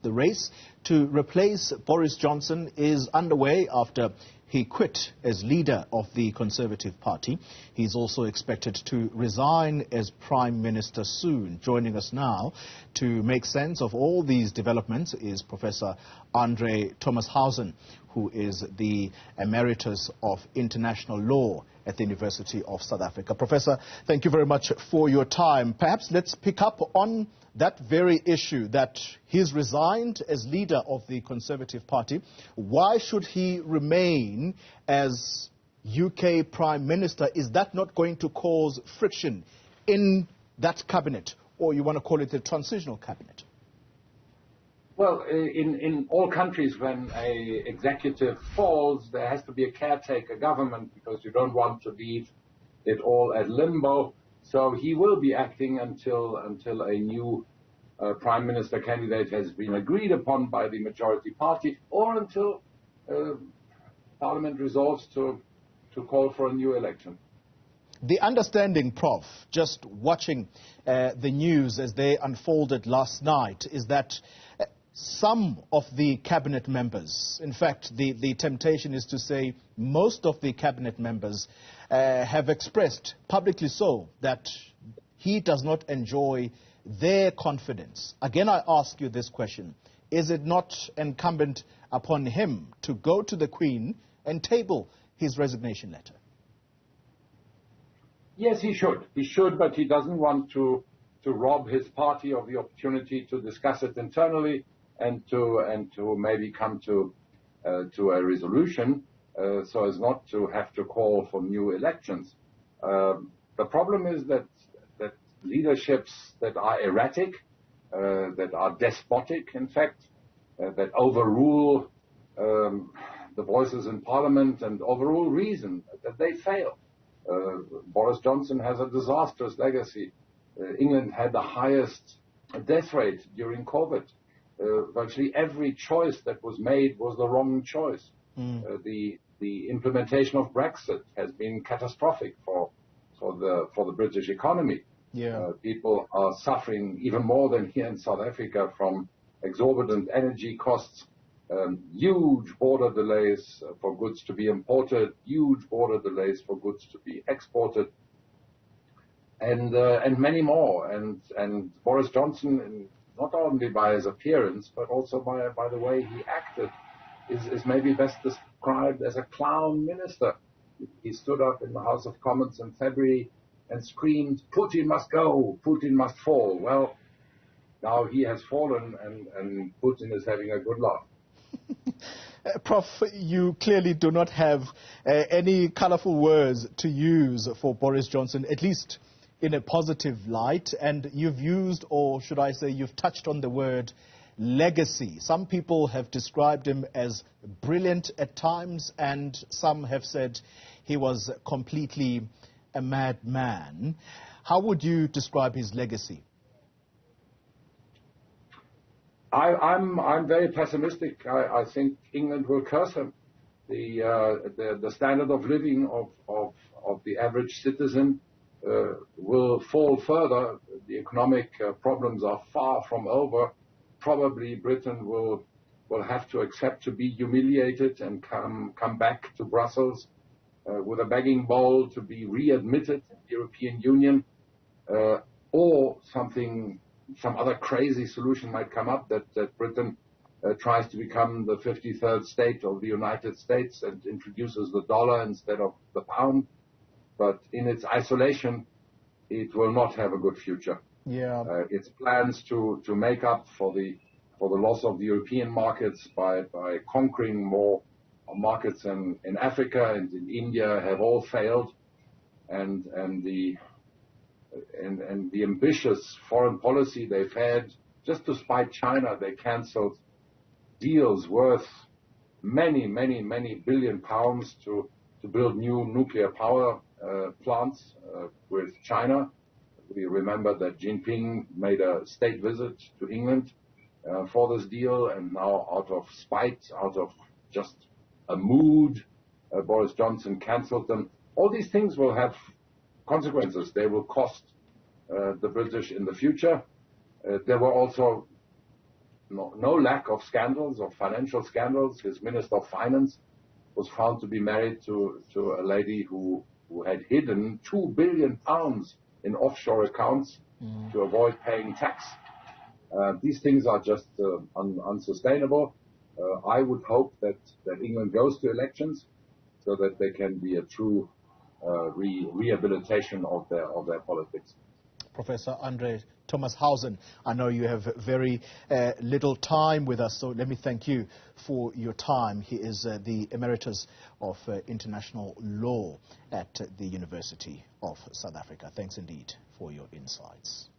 The race to replace Boris Johnson is underway after he quit as leader of the Conservative Party. He's also expected to resign as Prime Minister soon. Joining us now to make sense of all these developments is Professor Andre Thomashausen, who is the Emeritus of International Law at the University of South Africa. Professor, thank you very much for your time. Perhaps let's pick up on that very issue, that he's resigned as leader of the Conservative Party. Why should he remain as UK Prime Minister? Is that not going to cause friction in that cabinet, or you want to call it the transitional cabinet? Well, in all countries, when an executive falls, there has to be a caretaker government because you don't want to leave it all at limbo. So he will be acting until a new Prime Minister candidate has been agreed upon by the majority party, or until Parliament resolves to call for a new election. The understanding, Prof, just watching the news as they unfolded last night, is that some of the cabinet members, in fact, the temptation is to say most of the cabinet members have expressed publicly so that he does not enjoy their confidence. Again, I ask you this question. Is it not incumbent upon him to go to the Queen and table his resignation letter? Yes, he should. He should, but he doesn't want to rob his party of the opportunity to discuss it internally and to maybe come to a resolution so as not to have to call for new elections. The problem is that leaderships that are erratic, that are despotic, in fact, that overrule the voices in Parliament and overrule reason, that they fail. Boris Johnson has a disastrous legacy. England had the highest death rate during COVID. Virtually every choice that was made was the wrong choice. The implementation of Brexit has been catastrophic for the British economy. Yeah. People are suffering even more than here in South Africa from exorbitant energy costs, huge border delays for goods to be imported, huge border delays for goods to be exported, and many more. And Boris Johnson, not only by his appearance, but also by the way he acted, is maybe best described as a clown minister. He stood up in the House of Commons in February and screamed, "Putin must go, Putin must fall." Well, now he has fallen and Putin is having a good laugh. Prof, you clearly do not have any colorful words to use for Boris Johnson, at least in a positive light, and you've used, or should I say, you've touched on the word legacy. Some people have described him as brilliant at times, and some have said he was completely a madman. How would you describe his legacy? I'm very pessimistic. I think England will curse him. The standard of living of the average citizen will fall further. The economic problems are far from over. Probably Britain will have to accept to be humiliated and come back to Brussels with a begging bowl to be readmitted in the European Union, or some other crazy solution might come up that Britain tries to become the 53rd state of the United States and introduces the dollar instead of the pound. But in its isolation, it will not have a good future. Yeah. Its plans to make up for the loss of the European markets by conquering more markets in Africa and in India have all failed, and the ambitious foreign policy they've had, just to spite China, they cancelled deals worth many billion pounds to build new nuclear power plants with China. We remember that Jinping made a state visit to England for this deal, and now out of spite, out of just a mood, Boris Johnson cancelled them. All these things will have consequences. They will cost the British in the future. There were also no lack of scandals, of financial scandals. His Minister of Finance was found to be married to a lady who had hidden £2 billion in offshore accounts to avoid paying tax. These things are just unsustainable. I would hope that England goes to elections so that there can be a true rehabilitation of their politics. Professor Andre Thomashausen, I know you have very little time with us, so let me thank you for your time. He is the Emeritus of International Law at the University of South Africa. Thanks indeed for your insights.